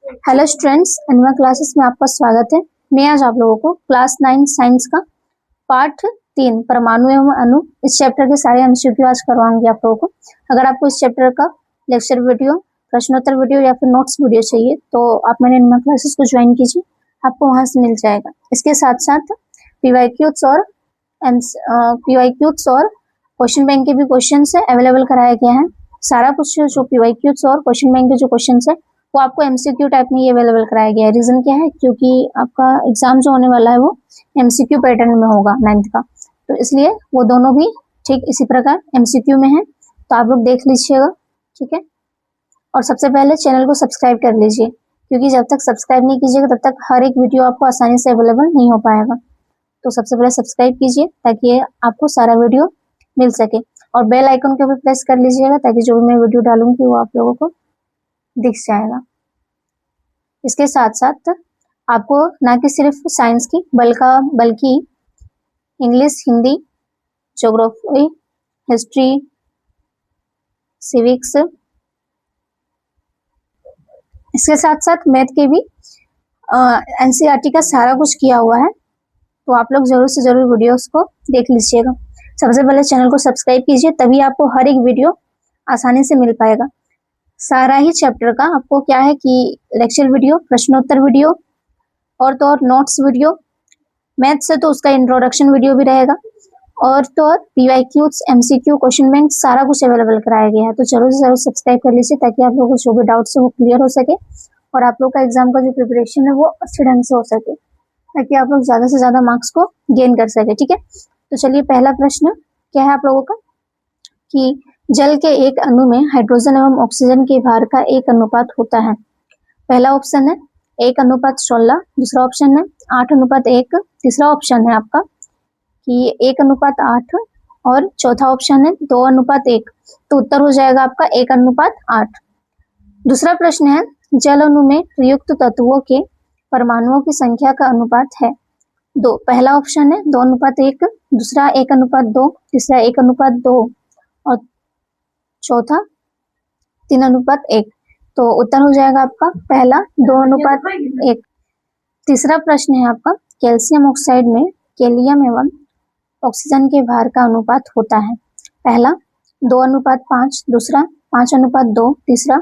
Hello students, animal classes में आपका स्वागत है। मैं आज आप लोगों को क्लास 9 साइंस का पार्ट 3 परमाणु एवं अणु इस चैप्टर के सारे एमसीक्यू आज करवाऊंगी आप लोगों को। अगर आपको इस चैप्टर का लेक्चर वीडियो, प्रश्नोत्तर वीडियो या फिर नोट्स वीडियो चाहिए तो आप मेरे एनिमल क्लासेस को ज्वाइन कीजिए, आपको वहां से मिल जाएगा। इसके साथ साथ पीवाईक्यूज और क्वेश्चन बैंक के भी क्वेश्चन अवेलेबल कराया गया है। सारा कुछ जो पीवाईक्यूज और क्वेश्चन बैंक के जो क्वेश्चन है वो आपको एमसीक्यू टाइप में ये अवेलेबल कराया गया है। रीजन क्या है, क्योंकि आपका एग्जाम जो होने वाला है वो एमसीक्यू पैटर्न में होगा 9th का, तो इसलिए वो दोनों भी ठीक इसी प्रकार एमसीक्यू में है। तो आप लोग देख लीजिएगा, ठीक है। और सबसे पहले चैनल को सब्सक्राइब कर लीजिए, क्योंकि जब तक सब्सक्राइब नहीं कीजिएगा तब तक हर एक वीडियो आपको आसानी से अवेलेबल नहीं हो पाएगा। तो सबसे पहले सब्सक्राइब कीजिए ताकि आपको सारा वीडियो मिल सके, और बेल आइकन को भी प्रेस कर लीजिएगा ताकि जो भी मैं वीडियो डालूंगी वो आप लोगों को दिख जाएगा। इसके साथ साथ आपको ना कि सिर्फ साइंस की बल्कि English, Hindi, geography, history, civics, इसके साथ साथ मैथ के भी एनसीईआरटी का सारा कुछ किया हुआ है। तो आप लोग जरूर से जरूर वीडियोस को देख लीजिएगा। सबसे पहले चैनल को सब्सक्राइब कीजिए, तभी आपको हर एक वीडियो आसानी से मिल पाएगा। सारा ही चैप्टर का आपको क्या है कि लेक्चर वीडियो, प्रश्नोत्तर वीडियो और तो और नोट्स वीडियो, मैथ से तो उसका इंट्रोडक्शन वीडियो भी रहेगा, और तो और पीवाईक्यूज, एमसीक्यू, क्वेश्चन बैंक सारा कुछ अवेलेबल कराया गया है। तो जरूर से जरूर सब्सक्राइब कर लीजिए ताकि आप लोगों को जो भी डाउट्स है वो क्लियर हो सके और आप लोग का एग्जाम का जो प्रिपरेशन है वो अच्छे ढंग से हो सके, ताकि आप लोग ज्यादा से ज्यादा मार्क्स को गेन कर सके, ठीक है। तो चलिए, पहला प्रश्न क्या है आप लोगों का कि जल के एक अणु में हाइड्रोजन एवं ऑक्सीजन के भार का एक अनुपात होता है। पहला ऑप्शन है 1:16, दूसरा ऑप्शन है 8:1, तीसरा ऑप्शन है आपका कि 1:8 और चौथा ऑप्शन है 2:1। तो उत्तर हो जाएगा आपका 1:8। दूसरा प्रश्न है जल अणु में प्रयुक्त तत्वों के परमाणुओं की संख्या का अनुपात है 2। पहला ऑप्शन है 2:1, दूसरा 1:2, तीसरा 1:2 और चौथा 3:1। तो उत्तर हो जाएगा आपका पहला 2:1। तीसरा प्रश्न है आपका कैल्शियम ऑक्साइड में कैलियम एवं ऑक्सीजन के भार का अनुपात होता है। पहला 2:5, दूसरा 5:2, तीसरा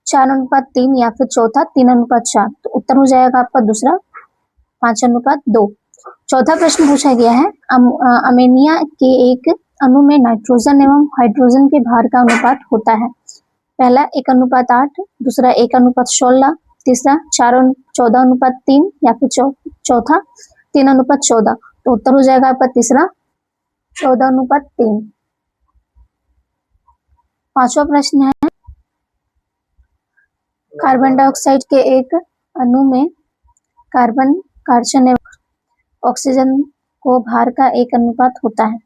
4:3 या फिर चौथा 3:4। तो उत्तर हो जाएगा आपका दूसरा 5:2। चौथा प्रश्न पूछा गया है अमोनिया के एक अणु में नाइट्रोजन एवं हाइड्रोजन के भार का अनुपात होता है। पहला 1:8, दूसरा 1:16, तीसरा 14:3 या फिर चौथा 3:14। तो उत्तर हो जाएगा आपका तीसरा 14:3। पांचवा प्रश्न है कार्बन डाइऑक्साइड के एक अणु में कार्बन, कार्बन एवं ऑक्सीजन को भार का एक अनुपात होता है।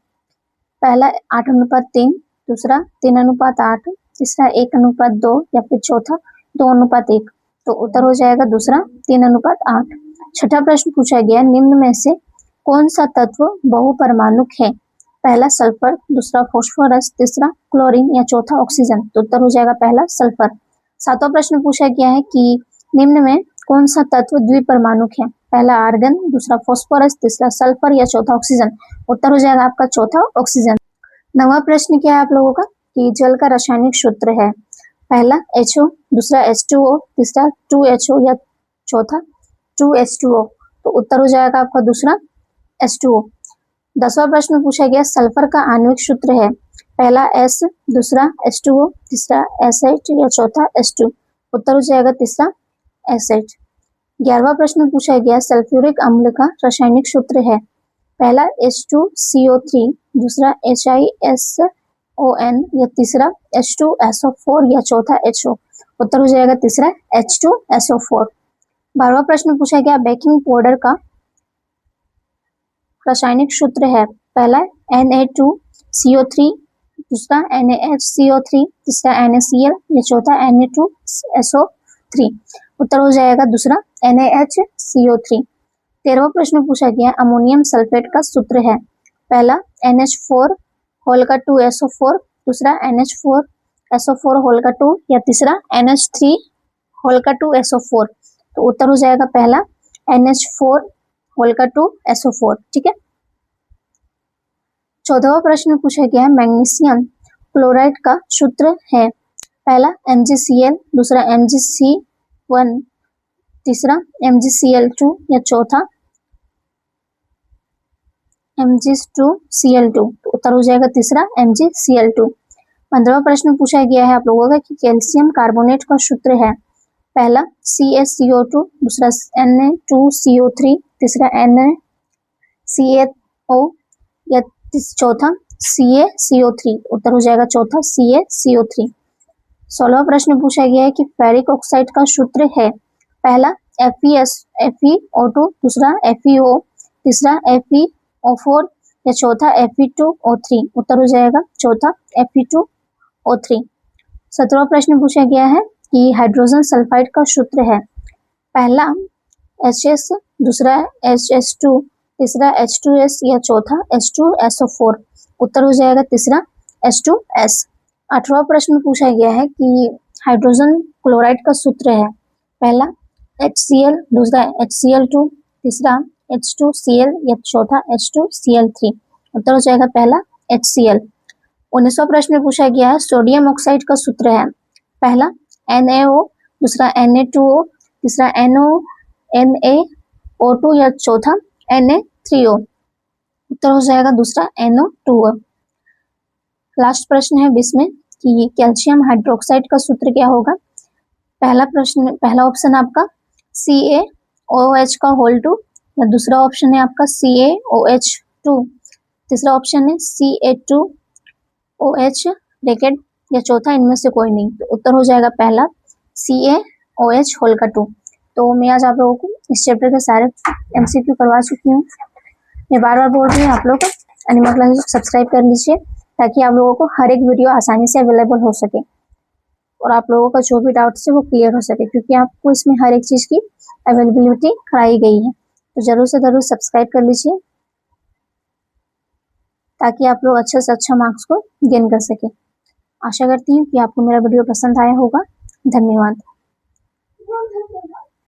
पहला 8:3, दूसरा 3:8, तीसरा 1:2 या फिर चौथा 2:1। तो उत्तर हो जाएगा दूसरा 3:8। छठा प्रश्न पूछा गया निम्न में से कौन सा तत्व बहुपरमाणुक है। पहला सल्फर, दूसरा फास्फोरस, तीसरा क्लोरीन या चौथा ऑक्सीजन। तो उत्तर हो जाएगा पहला सल्फर। सातवां प्रश्न पूछा गया है कि निम्न में कौन सा तत्व द्विपरमाणुक है। पहला आर्गन, दूसरा फास्फोरस, तीसरा सल्फर या चौथा ऑक्सीजन। उत्तर हो जाएगा आपका चौथा ऑक्सीजन। नवा प्रश्न क्या है आप लोगों का कि जल का रासायनिक सूत्र है। पहला HO, दूसरा H2O, तीसरा 2HO या चौथा 2H2O। तो उत्तर हो जाएगा आपका दूसरा H2O। 10वां प्रश्न पूछा गया सल्फर का आणविक सूत्र है। पहला S, दूसरा H2O, तीसरा S8 या चौथा H2। उत्तर हो जाएगा तीसरा S8। 11वां प्रश्न पूछा गया सल्फ्यूरिक अम्ल का रासायनिक सूत्र है। पहला H2CO3, दूसरा HiSON या तीसरा H2SO4 या चौथा HO। उत्तर हो जाएगा तीसरा H2SO4। 12वां प्रश्न पूछा गया बेकिंग पाउडर का रासायनिक सूत्र है। पहला Na2CO3, दूसरा NaHCO3, तीसरा NaCl या चौथा Na2SO3। उत्तर हो जाएगा दूसरा NaHCO3। 13वां प्रश्न पूछा गया अमोनियम सल्फेट का सूत्र है। पहला NH4 होल का 2SO4, दूसरा NH4 SO4 होल का 2 या तीसरा NH3 होल का 2 SO4, तो उत्तर हो जाएगा पहला NH4 होल का 2 SO4। ठीक है। 14वां प्रश्न पूछा गया है मैग्नीशियम क्लोराइड का सूत्र है। पहला MgCl, दूसरा MgC1, तीसरा MgCl2 या चौथा Mg2Cl2, तो उत्तर हो जाएगा तीसरा MgCl2। 15वां प्रश्न पूछा गया है आप लोगों का कि कैल्शियम कार्बोनेट का सूत्र है। पहला CaCO2, दूसरा Na2CO3, तीसरा NaCO या चौथा CaCO3, उत्तर हो जाएगा चौथा CaCO3। 16वां प्रश्न पूछा गया है कि फेरिक ऑक्साइड का सूत्र है। पहला FeO2, दूसरा FeO, तीसरा FeO4 या चौथा Fe2O3, उत्तर हो जाएगा चौथा Fe2O3। 17वां प्रश्न पूछा गया है कि हाइड्रोजन सल्फाइड का सूत्र है। पहला HS, दूसरा HS2, तीसरा H2S या चौथा H2SO4, उत्तर हो जाएगा तीसरा H2S। 18वां प्रश्न पूछा गया है कि हाइड्रोजन क्लोराइड का सूत्र है। पहला HCl, दूसरा HCl2, तीसरा H2Cl या चौथा H2Cl3, उत्तर हो जाएगा पहला HCl। 19वां प्रश्न पूछा गया है सोडियम ऑक्साइड का सूत्र है। पहला NaO, दूसरा Na2O, तीसरा NaO2 या चौथा Na3O, उत्तर हो जाएगा दूसरा NO2O। लास्ट प्रश्न है 20 में कि कैल्शियम हाइड्रोक्साइड का सूत्र क्या होगा। पहला ऑप्शन आपका CaOH का होल 2, या दूसरा ऑप्शन है आपका CaOH2, तीसरा ऑप्शन है Ca2OH ब्रैकेट या चौथा इनमें से कोई नहीं, तो उत्तर हो जाएगा पहला CaOH होल का 2। तो मैं आज आप लोगों को इस चैप्टर के सारे MCQ करवा चुकी हूँ। मैं बार बार बोल रही हूँ आप लोग एनिमल क्लासेस सब्सक्राइब कर लीजिए ताकि आप लोगों को हर एक वीडियो आसानी से अवेलेबल हो सके और आप लोगों का जो भी डाउट्स है वो क्लियर हो सके, क्योंकि आपको इसमें हर एक चीज़ की अवेलेबिलिटी कराई गई है। तो जरूर से जरूर सब्सक्राइब कर लीजिए ताकि आप लोग अच्छे से अच्छा मार्क्स को गेन कर सके। आशा करती हूँ कि आपको मेरा वीडियो पसंद आया होगा। धन्यवाद।